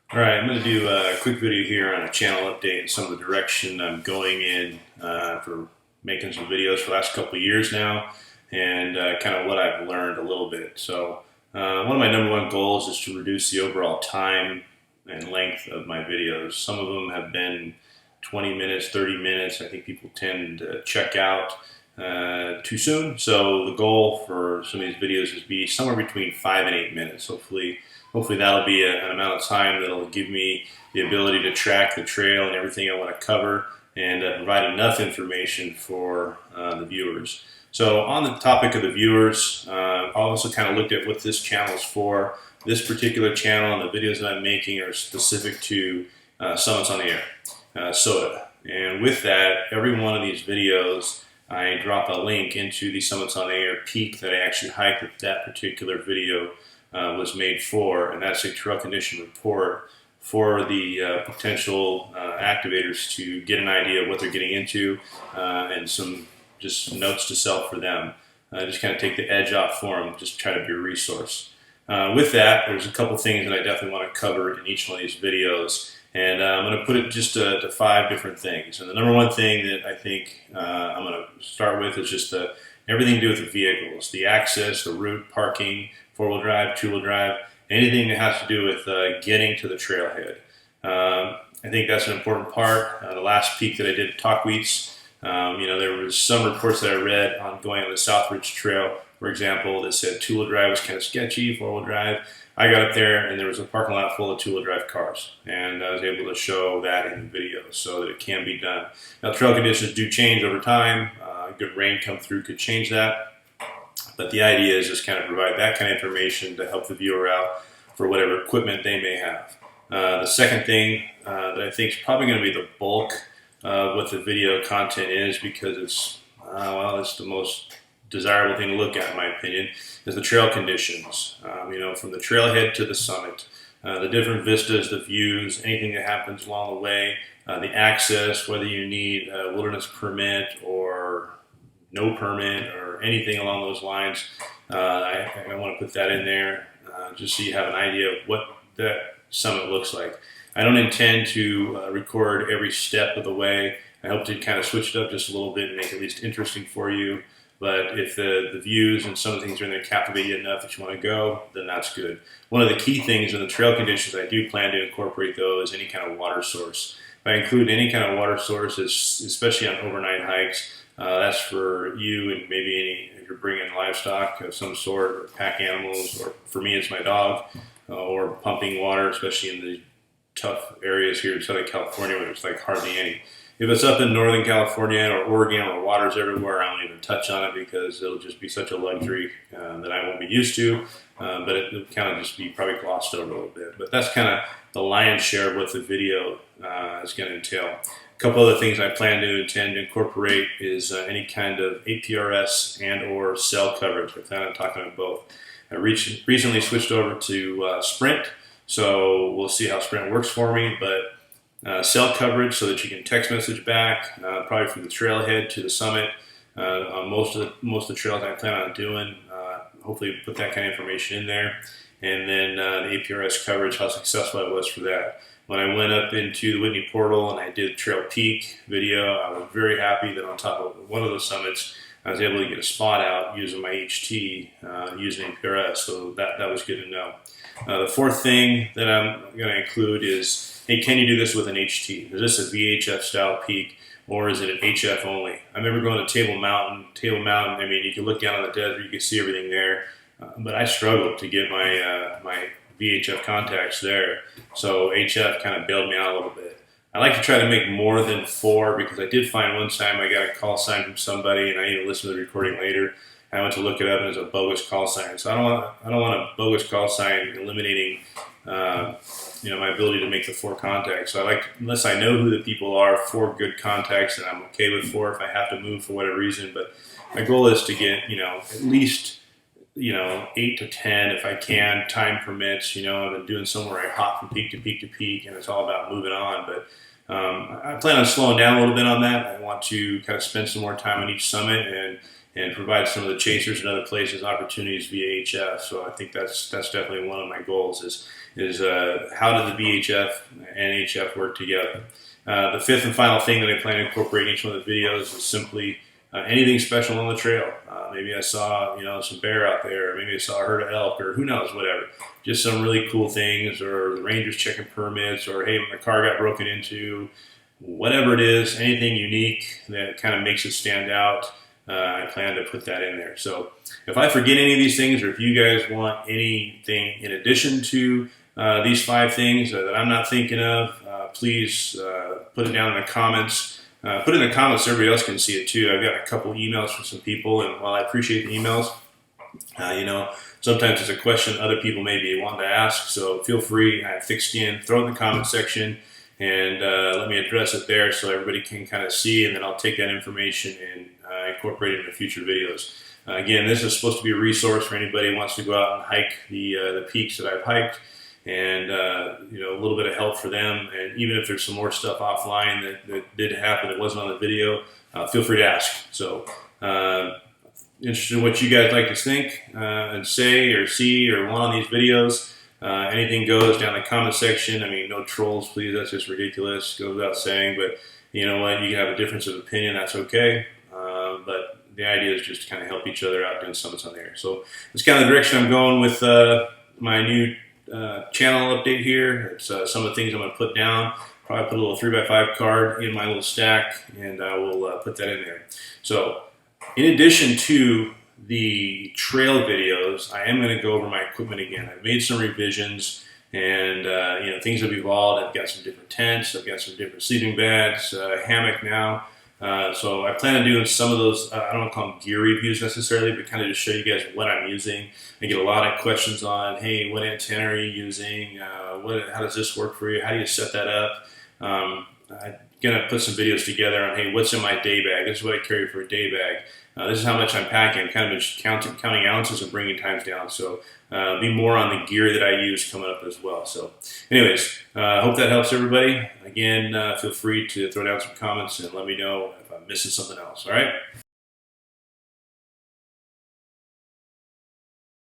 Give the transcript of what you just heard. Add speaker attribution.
Speaker 1: All right, I'm going to do a quick video here on a channel update and some of the direction I'm going in for making some videos for the last couple of years now, and kind of what I've learned a little bit. So one of my number one goals is to reduce the overall time and length of my videos. Some of them have been 20 minutes, 30 minutes. I think people tend to check out too soon. So the goal for some of these videos is to be somewhere between 5 and 8 minutes. Hopefully that'll be an amount of time that'll give me the ability to track the trail and everything I want to cover and provide enough information for the viewers. So on the topic of the viewers, I also kind of looked at what this channel is for. This particular channel and the videos that I'm making are specific to Summits on the Air, SOTA. And with that, every one of these videos, I drop a link into the Summits on the Air peak that I actually hiked that particular video was made for, and that's a trail condition report for the potential activators to get an idea of what they're getting into and some just notes to self for them. Just kind of take the edge off for them, just try to be a resource. With that, there's a couple things that I definitely want to cover in each one of these videos, and I'm going to put it just to 5 different things. And the number one thing that I think I'm going to start with is just everything to do with the vehicles, the access, the route, parking, 4-wheel drive, 2-wheel drive, anything that has to do with getting to the trailhead. I think that's an important part. The last peak that I did at Talkweets, there was some reports that I read on going on the Southridge Trail, for example, that said 2-wheel drive was kind of sketchy, 4-wheel drive. I got up there and there was a parking lot full of 2-wheel drive cars, and I was able to show that in the video so that it can be done. Now, trail conditions do change over time. Good rain come through could change that. But the idea is just kind of provide that kind of information to help the viewer out for whatever equipment they may have. The second thing that I think is probably going to be the bulk of what the video content is, because it's the most desirable thing to look at, in my opinion, is the trail conditions. From the trailhead to the summit, the different vistas, the views, anything that happens along the way, the access, whether you need a wilderness permit or no permit or anything along those lines. I want to put that in there just so you have an idea of what that summit looks like. I don't intend to record every step of the way. I hope to kind of switch it up just a little bit and make it at least interesting for you. But if the views and some of the things are in there captivate you enough that you want to go, then that's good. One of the key things in the trail conditions I do plan to incorporate, though, is any kind of water source. If I include any kind of water sources, especially on overnight hikes, that's for you and maybe if you're bringing livestock of some sort, or pack animals, or for me it's my dog, or pumping water, especially in the tough areas here in Southern California where there's like hardly any. If it's up in Northern California or Oregon where water's everywhere, I won't even touch on it because it'll just be such a luxury that I won't be used to, but it'll kind of just be probably glossed over a little bit. But that's kind of the lion's share of what the video is going to entail. A couple other things I intend to incorporate is any kind of aprs and or cell coverage. I plan on talking about both. I recently switched over to Sprint, so we'll see how Sprint works for me, but cell coverage so that you can text message back, probably from the trailhead to the summit on most of the trails I plan on doing. Hopefully put that kind of information in there. And then the APRS coverage, how successful I was for that. When I went up into the Whitney Portal and I did Trail Peak video, I was very happy that on top of one of those summits, I was able to get a spot out using my HT, using APRS, so that was good to know. The fourth thing that I'm going to include is, hey, can you do this with an HT? Is this a VHF style peak, or is it an HF only? I remember going to Table Mountain, I mean, you can look down on the desert, you can see everything there, but I struggled to get my VHF contacts there, so HF kind of bailed me out a little bit. I like to try to make more than 4 because I did find one time I got a call sign from somebody, and I even listened to the recording later. I went to look it up, and it was a bogus call sign. So I don't want a bogus call sign eliminating my ability to make the 4 contacts. So I like, unless I know who the people are, 4 good contacts, and I'm okay with 4 if I have to move for whatever reason. But my goal is to get at least 8 to 10 if I can. Time permits. I've been doing somewhere I hop from peak to peak to peak, and it's all about moving on. But I plan on slowing down a little bit on that. I want to kind of spend some more time on each summit and and provide some of the chasers and other places opportunities via HF. So I think that's definitely one of my goals is how do the VHF and HF work together. The fifth and final thing that I plan to incorporate in each one of the videos is simply anything special on the trail. Maybe I saw some bear out there, or maybe I saw a herd of elk, or who knows, whatever. Just some really cool things, or the rangers checking permits, or hey, my car got broken into, whatever it is, anything unique that kind of makes it stand out. I plan to put that in there. So if I forget any of these things, or if you guys want anything in addition to these 5 things that I'm not thinking of, please put it down in the comments. Put it in the comments so everybody else can see it too. I've got a couple emails from some people, and while I appreciate the emails, sometimes it's a question other people may be wanting to ask, so feel free, I have thick skin, throw it in the comment section, and let me address it there so everybody can kind of see, and then I'll take that information and incorporate it into future videos. Again, this is supposed to be a resource for anybody who wants to go out and hike the peaks that I've hiked, and a little bit of help for them. And even if there's some more stuff offline that did happen that wasn't on the video, feel free to ask. So interested in what you guys like to think and say or see or want on these videos. Anything goes down in the comment section. I mean, no trolls, please. That's just ridiculous. Goes without saying. But you know what? You can have a difference of opinion. That's okay. But the idea is just to kind of help each other out doing something on there. So that's kind of the direction I'm going with my new channel update here. It's some of the things I'm going to put down. Probably put a little 3x5 card in my little stack, and I will put that in there. So in addition to the trail videos, I am going to go over my equipment again. I've made some revisions, and things have evolved. I've got some different tents. I've got some different sleeping bags, hammock now. So I plan on doing some of those, I don't want to call them gear reviews necessarily, but kind of just show you guys what I'm using. I get a lot of questions on, hey, what antenna are you using? How does this work for you? How do you set that up? I'm going to put some videos together on, hey, what's in my day bag? This is what I carry for a day bag. This is how much I'm packing. I'm kind of just counting ounces and bringing times down. So be more on the gear that I use coming up as well. So anyways, hope that helps everybody. Again, feel free to throw down some comments and let me know if I'm missing something else. All right?